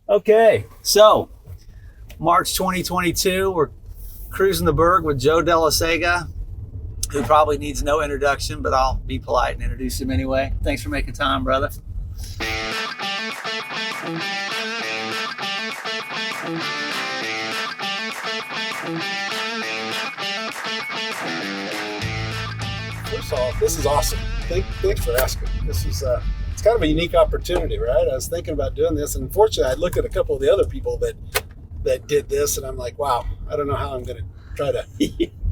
Okay, so March 2022, we're cruising the Burg with Joe Dellasega, who probably needs no introduction, but I'll be polite and introduce him anyway. Thanks for making time, brother. First of all, this is awesome. Thanks for asking. This is it's kind of a unique opportunity, right? I was thinking about doing this, and unfortunately, I looked at a couple of the other people that did this, and I'm like, wow, I don't know how I'm going to try to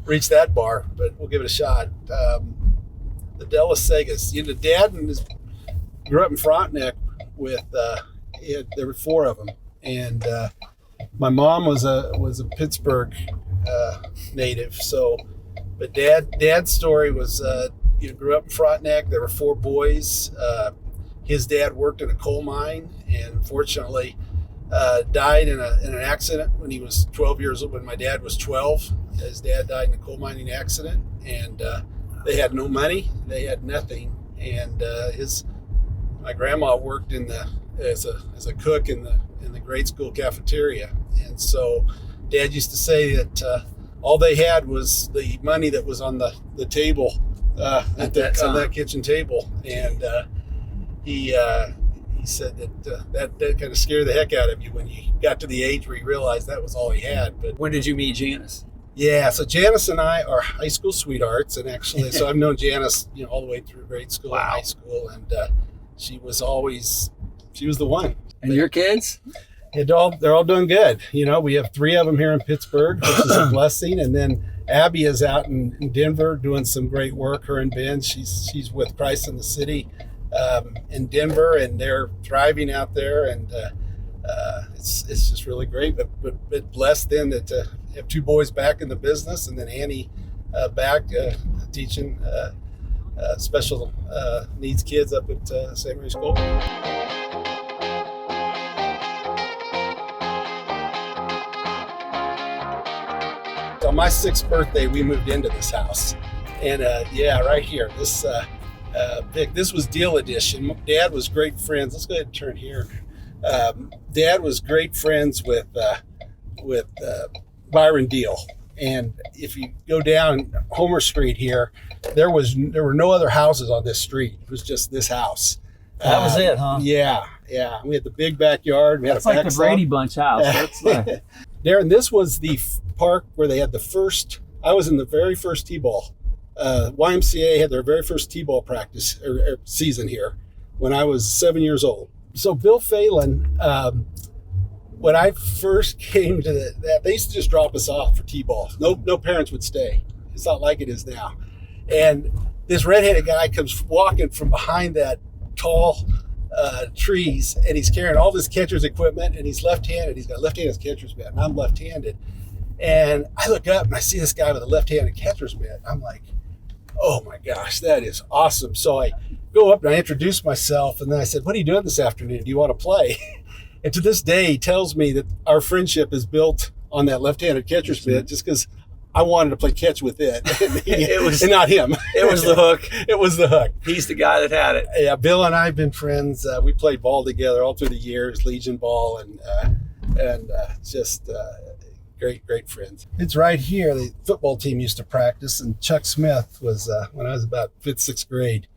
reach that bar, but we'll give it a shot. The Dellasegas, Dad grew up in Frontenac with there were four of them, and my mom was a Pittsburgh native, so. But Dad's story was, grew up in Frontenac. There were four boys. His dad worked in a coal mine, and unfortunately died in an accident when he was 12 years old. When my dad was 12, his dad died in a coal mining accident, and they had no money. They had nothing. And my grandma worked as a cook in the grade school cafeteria, and so Dad used to say that. All they had was the money that was on the table on that kitchen table, and he said that kind of scared the heck out of you when you got to the age where you realized that was all he had. But when did you meet Janice? Yeah, so Janice and I are high school sweethearts, and actually, so I've known Janice, all the way through grade school and high school, and she was the one. And your kids? They're all doing good. We have three of them here in Pittsburgh, which is a blessing. And then Abby is out in Denver doing some great work. Her and Ben, she's with Christ in the City in Denver, and they're thriving out there. And it's just really great. But blessed then to have two boys back in the business, and then Annie back teaching special needs kids up at St. Mary's Colgan. On my 6th birthday, we moved into this house, and right here, this was Deal Edition. Dad was great friends. Let's go ahead and turn here. Dad was great friends with Byron Deal, and if you go down Homer Street here, there were no other houses on this street. It was just this house. That was it, huh? Yeah. We had the big backyard. We had That's like the Brady Bunch house. Darren, this was the park where they had the first. I was in the very first T-ball. YMCA had their very first T-ball practice or season here when I was 7 years old. So Bill Phelan, when I first came to that, they used to just drop us off for T-ball. No parents would stay. It's not like it is now. And this redheaded guy comes walking from behind that tall trees, and he's carrying all this catcher's equipment, and he's left-handed. He's got a left-handed catcher's mitt, and I'm left-handed. And I look up and I see this guy with a left-handed catcher's mitt. I'm like, oh my gosh, that is awesome. So I go up and I introduce myself, and then I said, what are you doing this afternoon? Do you want to play? And to this day, he tells me that our friendship is built on that left-handed catcher's mitt, just because I wanted to play catch with it. And not him. It was the hook. It was the hook. He's the guy that had it. Yeah, Bill and I have been friends. We played ball together all through the years, Legion ball, and just great friends. It's right here. The football team used to practice, and Chuck Smith was, when I was about 5th, 6th grade,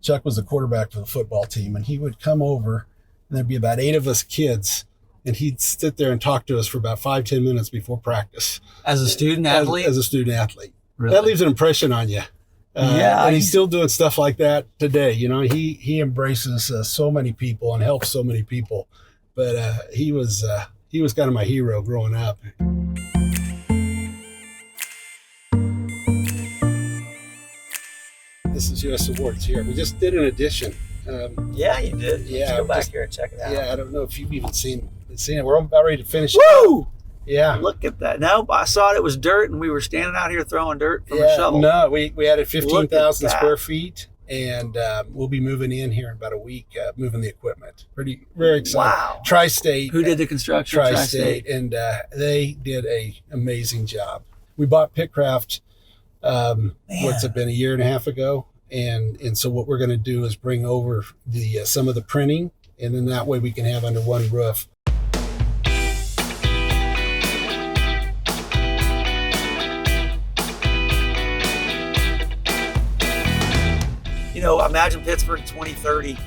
Chuck was the quarterback for the football team, and he would come over, and there'd be about 8 of us kids, and he'd sit there and talk to us for about 5-10 minutes before practice. As a student athlete? As a student athlete. Really? That leaves an impression on you. Yeah. And he's still doing stuff like that today. He embraces so many people and helps so many people. But he was kind of my hero growing up. This is U.S. Awards here. We just did an edition. Yeah, you did. Yeah. Let's go back here and check it out. Yeah, I don't know if you've even seen it. We're about ready to finish it. Woo! Yeah. Look at that. No, I saw it. It was dirt, and we were standing out here throwing dirt from a shovel. No, we added 15,000 square feet, and we'll be moving in here in about a week, moving the equipment. Very excited. Wow. Tri-State. Who did the construction? Tri-State, and they did an amazing job. We bought Pitcraft, what's it been, a year and a half ago, and so what we're going to do is bring over the some of the printing, and then that way we can have under one roof. Imagine Pittsburgh 2030,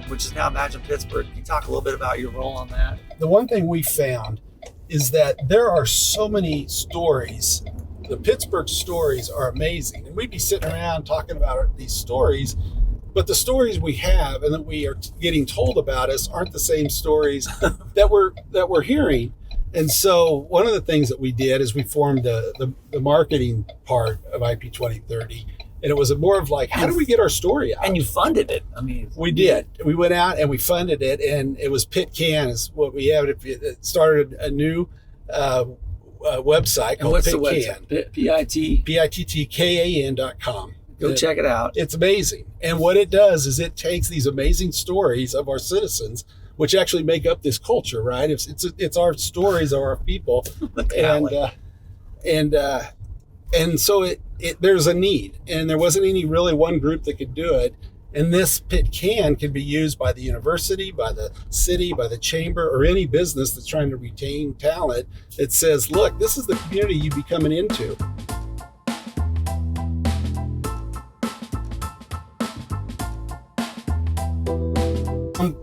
which is now Imagine Pittsburgh. Can you talk a little bit about your role on that? The one thing we found is that there are so many stories. The Pittsburgh stories are amazing. And we'd be sitting around talking about these stories, but the stories we have and that we are getting told about us aren't the same stories that we're hearing. And so one of the things that we did is we formed the marketing part of IP 2030. And it was more of like, how do we get our story out? And you funded it. We did. We went out and we funded it, and it was PittCan is what we have. It started a new website called what's PittCan. The website? PittKan.com. Go check it out. It's amazing. And what it does is it takes these amazing stories of our citizens, which actually make up this culture, right? It's our stories of our people, and so there's a need, and there wasn't any really one group that could do it. And this PittCan can be used by the university, by the city, by the chamber, or any business that's trying to retain talent. It says, look, this is the community you'd be coming into.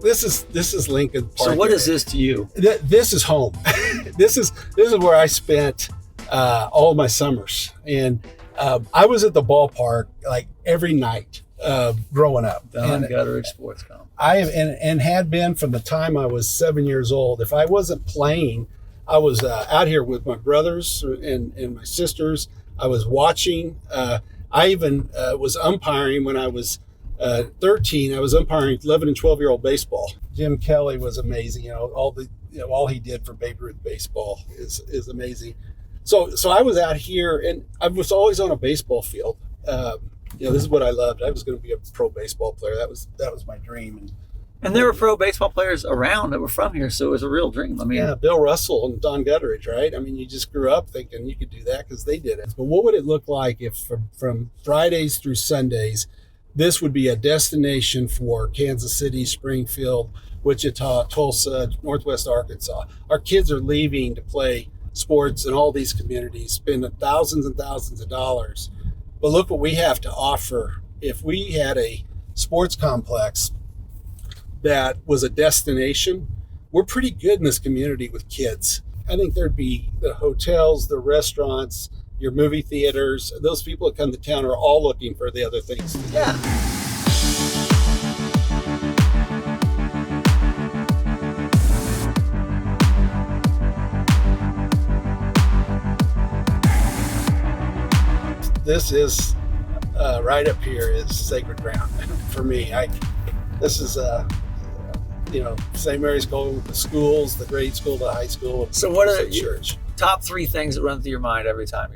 This is Lincoln Park. So what is this to you? This is home. This is where I spent all of my summers, and I was at the ballpark like every night growing up. Don Gutteridge Sports Complex. I have and had been from the time I was 7 years old. If I wasn't playing, I was out here with my brothers and my sisters. I was watching. I even was umpiring when I was 13. I was umpiring 11 and 12-year-old baseball. Jim Kelly was amazing. All he did for Babe Ruth baseball is amazing. So I was out here, and I was always on a baseball field. This is what I loved. I was going to be a pro baseball player. That was my dream. And there were pro baseball players around that were from here, so it was a real dream. Bill Russell and Don Gutteridge, right? You just grew up thinking you could do that because they did it. But what would it look like if from Fridays through Sundays, this would be a destination for Kansas City, Springfield, Wichita, Tulsa, Northwest Arkansas? Our kids are leaving to play sports in all these communities, spend thousands and thousands of dollars. But look what we have to offer. If we had a sports complex that was a destination, we're pretty good in this community with kids. I think there'd be the hotels, the restaurants, your movie theaters. Those people that come to town are all looking for the other things to do. Yeah. This is right up here is sacred ground for me. This is St. Mary's Colgan with the schools, the grade school, the high school. So what are the church? Top three things that run through your mind every time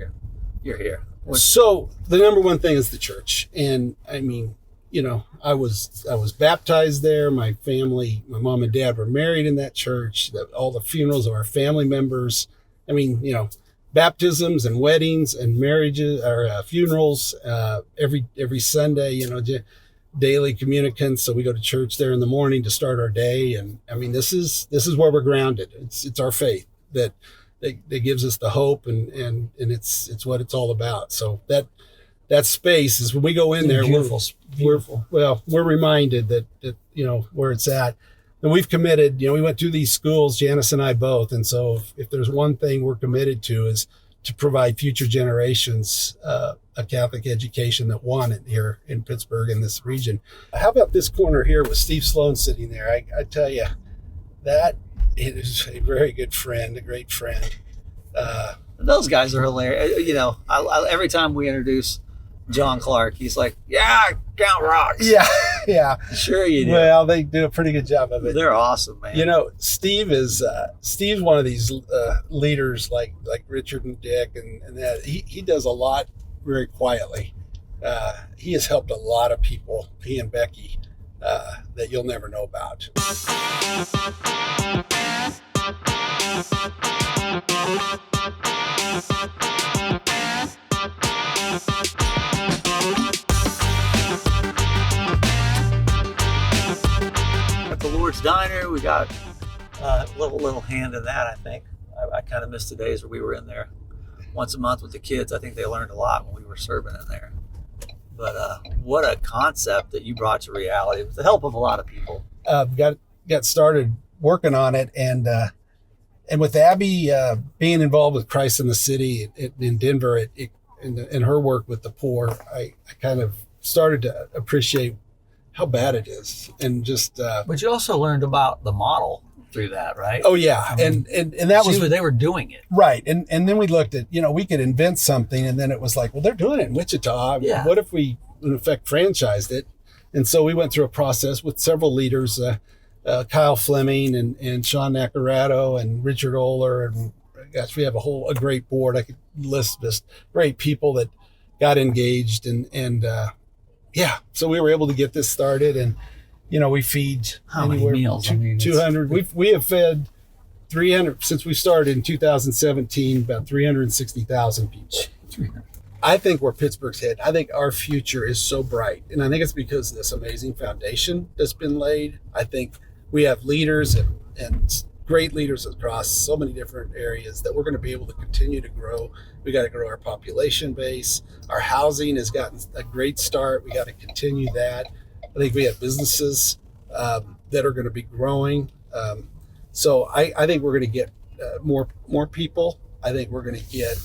you're here? So the number one thing is the church, and I was baptized there. My family, my mom and dad were married in that church. All the funerals of our family members. Baptisms and weddings and marriages or funerals every Sunday. Daily communicants. So we go to church there in the morning to start our day, and this is where we're grounded. It's our faith that gives us the hope, and it's what it's all about. So that space is when we go in there. Beautiful. We're reminded that where it's at. And we've committed, we went through these schools, Janice and I both. And so if there's one thing we're committed to is to provide future generations a Catholic education that want it here in Pittsburgh and this region. How about this corner here with Steve Sloan sitting there? I tell you, that is a very good friend, a great friend. Those guys are hilarious. I every time we introduce John Clark, he's like, yeah, count rocks. Yeah. Sure you do. Well, they do a pretty good job of it. They're awesome, man. Steve's one of these leaders like Richard and Dick, and that he does a lot very quietly. He has helped a lot of people, he and Becky, that you'll never know about. At the Lourdes Diner, we got a little hand in that, I think. I kind of missed the days where we were in there once a month with the kids. I think they learned a lot when we were serving in there. but what a concept that you brought to reality with the help of a lot of people. Got started working on it, and with Abby being involved with Christ in the City in Denver, in her work with the poor, I kind of started to appreciate how bad it is, and just. But you also learned about the model through that, right? Oh yeah, I mean, and that was where they were doing it, right. And then we looked at, we could invent something, and then it was like, well, they're doing it in Wichita. Yeah. What if we, in effect, franchised it? And so we went through a process with several leaders, Kyle Fleming and Sean Naccarato and Richard Oler, and gosh, we have a great board. I could list just great people that got engaged, and so we were able to get this started, and we feed how many meals? 200. We have fed 300 since we started in 2017, about 360,000 people. 300. I think we're Pittsburgh's head. I think our future is so bright, and I think it's because of this amazing foundation that's been laid. I think we have leaders and great leaders across so many different areas that we're going to be able to continue to grow. We got to grow our population base. Our housing has gotten a great start. We got to continue that. I think we have businesses that are going to be growing. So I think we're going to get more people. I think we're going to get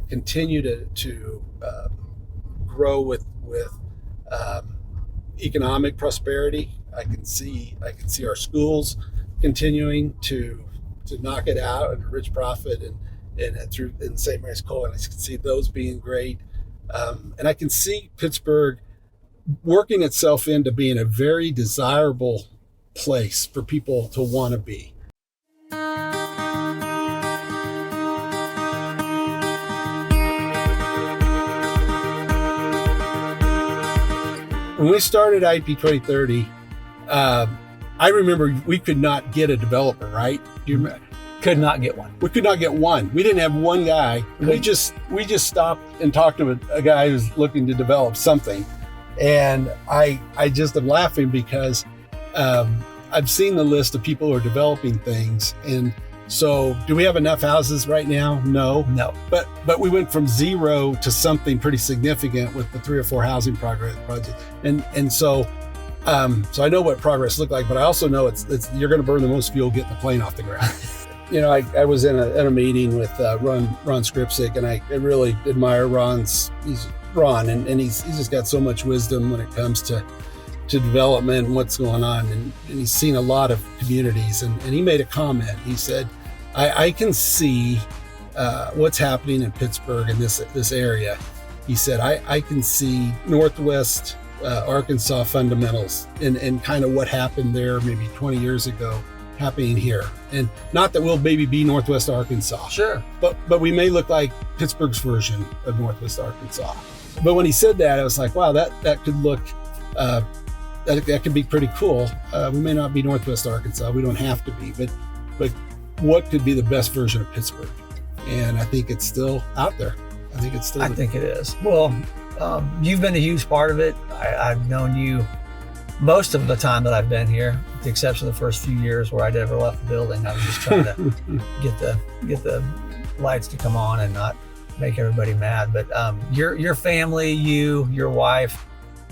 continue to grow with economic prosperity. I can see our schools continuing to knock it out at a rich profit, and through in St. Mary's Colgan, I can see those being great, and I can see Pittsburgh working itself into being a very desirable place for people to want to be. When we started IP 2030, I remember we could not get a developer, right? Do you remember? Could not get one. We could not get one. We didn't have one guy. We just stopped and talked to a guy who's looking to develop something. And I just am laughing because I've seen the list of people who are developing things. And so do we have enough houses right now? No. But we went from zero to something pretty significant with the 3 or 4 housing projects. And so I know what progress looked like, but I also know it's you're going to burn the most fuel getting the plane off the ground. I was in a meeting with Ron Skripsik, and I really admire Ron, and he's just got so much wisdom when it comes to development and what's going on, and he's seen a lot of communities, and he made a comment. He said, I can see what's happening in Pittsburgh in this area. He said, I can see Northwest Arkansas fundamentals and kind of what happened there maybe 20 years ago happening here. And not that we'll maybe be Northwest Arkansas. Sure. But we may look like Pittsburgh's version of Northwest Arkansas. But when he said that, I was like, wow, that could look, that could be pretty cool. We may not be Northwest Arkansas. We don't have to be, but what could be the best version of Pittsburgh? And I think it's still out there. I think it is. Well, you've been a huge part of it. I've known you most of the time that I've been here, with the exception of the first few years where I never left the building. I was just trying to get the lights to come on and not make everybody mad. But your family, your wife,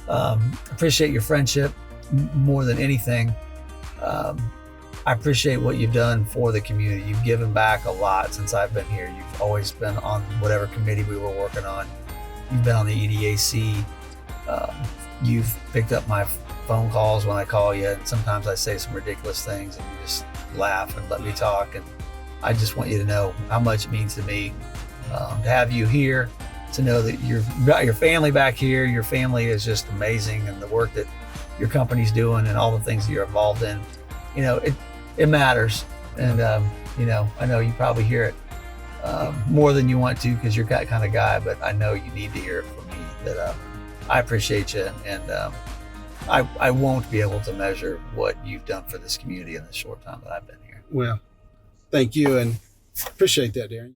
appreciate your friendship more than anything. I appreciate what you've done for the community. You've given back a lot since I've been here. You've always been on whatever committee we were working on. You've been on the EDAC. You've picked up my phone calls when I call you, and sometimes I say some ridiculous things and you just laugh and let me talk. And I just want you to know how much it means to me to have you here, to know that you've got your family back here. Your family is just amazing, and the work that your company's doing and all the things that you're involved in, it matters. And I know you probably hear it more than you want to because you're that kind of guy, but I know you need to hear it from me that I appreciate you, and I won't be able to measure what you've done for this community in the short time that I've been here. Well, thank you, and appreciate that, Daron.